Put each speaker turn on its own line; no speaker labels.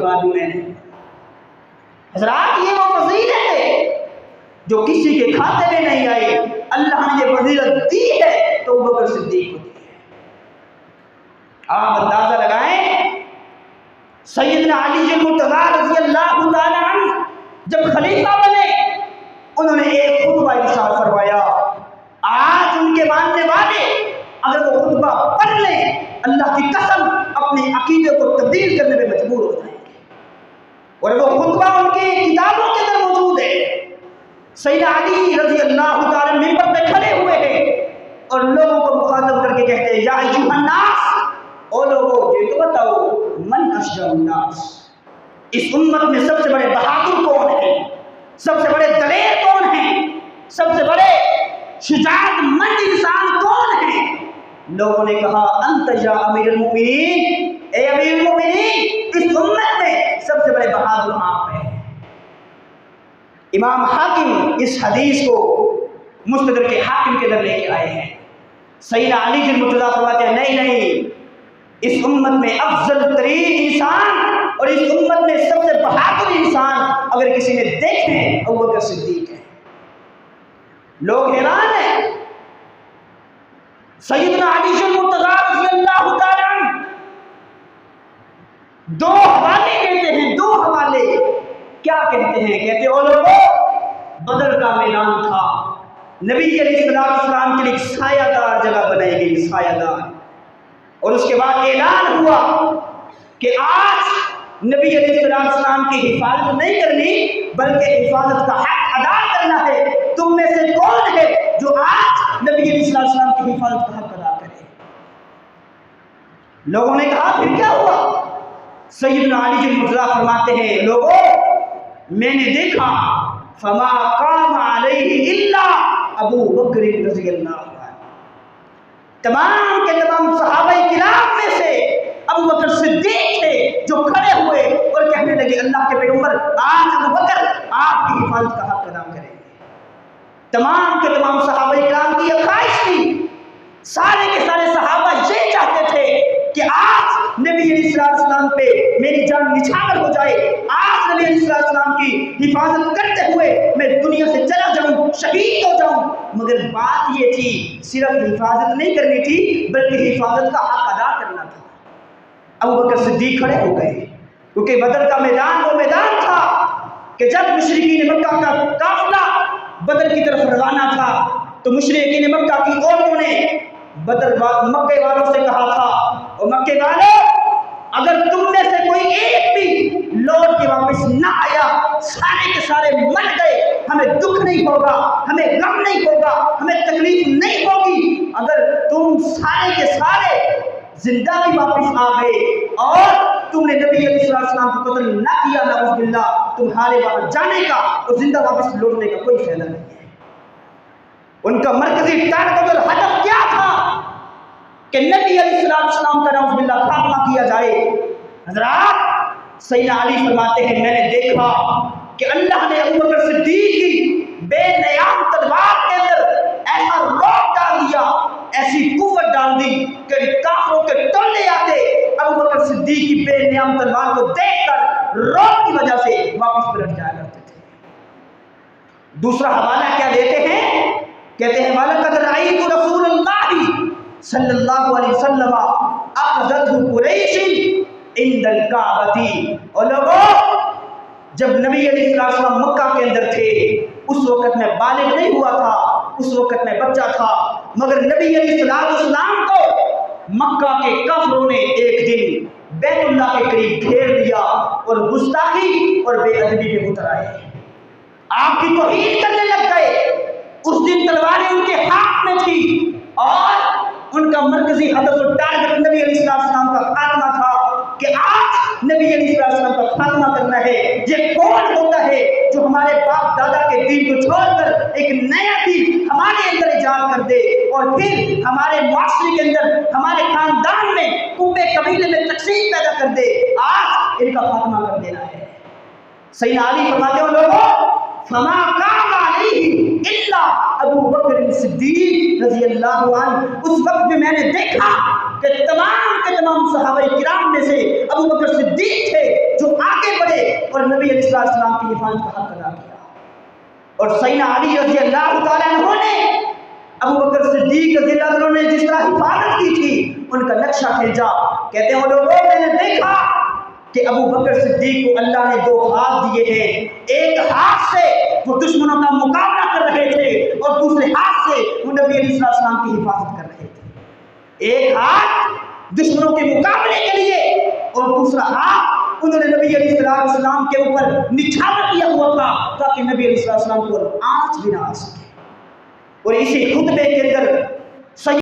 خادم ہیں۔ حضرات یہ وہ فضیلت ہے جو کسی کے کھاتے میں نہیں آئی، اللہ نے یہ فضیلت دی ہے تو ابوبکر صدیق کو دی ہے۔ آپ اندازہ لگائیں سیدنا علی المرتضیٰ رضی اللہ تعالی عنہ جب خلیفہ بنے انہوں نے ایک خطبہ ارشاد فرمایا، آج ان کے ماننے والے اگر وہ خطبہ پڑھ لیں اللہ کی قسم اپنے عقیدے کو تبدیل کرنے میں مجبور ہو جائیں گے، اور وہ خطبہ ان کی کتابوں کے اندر موجود ہے۔ سیدنا علی رضی اللہ تعالی منبر پہ کھڑے ہوئے ہیں اور لوگوں کو مخاطب کر کے کہتے ہیں، یا ایھا الناس، او لوگوں یہ تو بتاؤ من اشجع الناس، اس امت میں سب سے بڑے بہادر کون ہیں، سب سے بڑے دلیر کون ہیں، سب سے بڑے شجاعت مند انسان کون ہیں؟ لوگوں نے کہا انت یا امیر المؤمنین، اے امیر المؤمنین اس امت میں سب سے بڑے بہادر آپ ہیں۔ امام حاکم اس حدیث کو مستدرک حاکم کے اندر لے کے آئے ہیں۔ سیدنا علی المرتضیٰ فرماتے ہیں نہیں، اس امت میں افضل ترین انسان اور اس امت میں سب سے بہادر انسان اگر کسی نے دیکھے ابوبکر صدیق ہے۔ لوگ حیران ہیں۔ سیدنا علی المرتضیٰ رضی اللہ تعالی عنہ دو حوالے کہتے ہیں، دو حوالے کیا کہتے ہیں؟ کہتے ہیں او لوگوں بدر کا میدان تھا، نبی علیہ السلام کے لیے سایہ دار جگہ بنائی گئی، سایہ دار، اور اس کے بعد اعلان ہوا کہ آج نبی علیہ السلام کی حفاظت نہیں کرنی بلکہ حفاظت کا حق ادا کرنا ہے، تم میں سے کون ہے جو آج نبی علیہ السلام کی حفاظت کا حق ادا کرے؟ لوگوں نے کہا پھر کیا ہوا؟ سیدنا علی المرتضیٰ فرماتے ہیں لوگوں میں نے دیکھا فما قام علیہ الا ابو بکر رضی اللہ عنہ، تمام کے تمام صحابہ کرام میں سے ابو بکر صدیق تھے جو کھڑے ہوئے اور کہنے لگے اللہ کے پیغمبر آج ابو بکر آپ کی حفاظت کا حق ادا کریں گے۔ تمام کے تمام صحابہ کرام کی یہ خواہش تھی، سارے کے سارے صحابہ یہ چاہتے تھے کہ آج نبی علیہ السلام پہ میری جان نچھاور ہو جائے، آج نبی علیہ السلام کی حفاظت کرتے ہوئے میں دنیا سے چلا جاؤں، شہید ہو جاؤں۔ مگر بات یہ تھی صرف حفاظت نہیں کرنی تھی بلکہ حفاظت کا حق ادا کرنا تھا۔ ابو بکر صدیق کھڑے ہو گئے کیونکہ بدر کا میدان وہ میدان تھا کہ جب مشرکین مکہ کا قافلہ بدر کی طرف روانہ تھا تو مشرکین مکہ کی قوموں نے مکے والوں سے کہا تھا اور مکے والوں اگر تم میں سے کوئی ایک بھی لوٹ کے واپس نہ آیا سارے کے سارے مر گئے، ہمیں دکھ نہیں ہوگا، ہمیں غم نہیں ہوگا، ہمیں تکلیف نہیں ہوگی۔ اگر تم سارے کے سارے زندہ بھی واپس آ گئے اور تم نے نبی علیہ السلام کو قتل نہ کیا نعوذ باللہ، تمہارے وہاں جانے کا اور زندہ واپس لوٹنے کا کوئی فائدہ نہیں ہے۔ ان کا مرکزی ٹارگٹ اور ہدف کیا تھا کہ نبی علیہ السلام کا نعوذ باللہ خاتمہ کیا جائے۔ حضرات سیدنا علی فرماتے ہیں میں نے دیکھا کہ اللہ نے ابو بکر صدیق کی بے نیام تلوار کے اندر ایسا روب ڈال دیا، ایسی قوت ڈال دی کہ کافروں کے ٹولے آتے ابو بکر صدیق کی بے نیام تلوار کو دیکھ کر روب کی وجہ سے واپس پلٹ جایا کرتے تھے۔ دوسرا حوالہ کیا دیتے ہیں؟ کہتے ہیں وَلَقَدْ رَأَيْتُ رَسُولَ اللَّهِ صلی اللہ علیہ وسلم اخذته قریش عند الکعبۃ۔ اور لوگوں جب نبی علیہ السلام مکہ کے اندر تھے اس وقت میں بالغ نہیں ہوا تھا، اس وقت میں بچہ تھا، مگر نبی علیہ السلام کو مکہ کے کافروں نے ایک دن بیت اللہ کے قریب گھیر لیا اور گستاخی اور بے ادبی پہ اتر آئے، آپ کی توہین کرنے لگ گئے۔ اس دن تلواریں ان کے ہاتھ میں تھی اور ان کا مرکزی ہدف اور ٹارگٹ نبی علیہ السلام کا خاتمہ تھا کہ آج نبی علیہ السلام کا خاتمہ کرنا ہے۔ یہ کون ہوتا ہے جو ہمارے باپ دادا کے دین کو چھوڑ کر ایک نیا دین ہمارے اندر ایجاد کر دے اور پھر ہمارے معاشرے کے اندر ہمارے خاندان میں کنبے قبیلے میں تقسیم پیدا کر دے؟ آج ان کا خاتمہ کر دینا ہے۔ سیدنا علی فرماتے ہیں لوگوں فما قام علیہ الا ابو بکر صدیق رضی اللہ عنہ۔ اس وقت میں نے دیکھا کہ تمام کے تمام صحابہ کرام میں سے ابو بکر صدیق تھے جو آگے اور نبی علیہ السلام کی حفاظت کا حق ادا کیا. اور سیدنا علی رضی اللہ تعالیٰ عنہ نے ابو بکر صدیق رضی اللہ عنہ نے جس طرح حفاظت کی تھی ان کا نقشہ کھینچا. کہتے ہیں وہ لوگوں میں نے دیکھا کہ ابو بکر صدیق کو اللہ نے 2 ہاتھ دیے ہیں. ایک ہاتھ سے وہ دشمنوں کا مقابلہ کر رہے تھے اور دوسرے ہاتھ سے وہ نبی علیہ السلام کی حفاظت کر رہے تھے. ایک ہاتھ دشمنوں کے مقابلے کے لیے اور دوسرا ہاتھ انہوں نے نبی علیہ السلام کے اوپر نچھاور کیا ہوا تھا تاکہ نبی علیہ السلام کو آنچ بھی نہ آ سکے. اور اسی خطبے کے اندر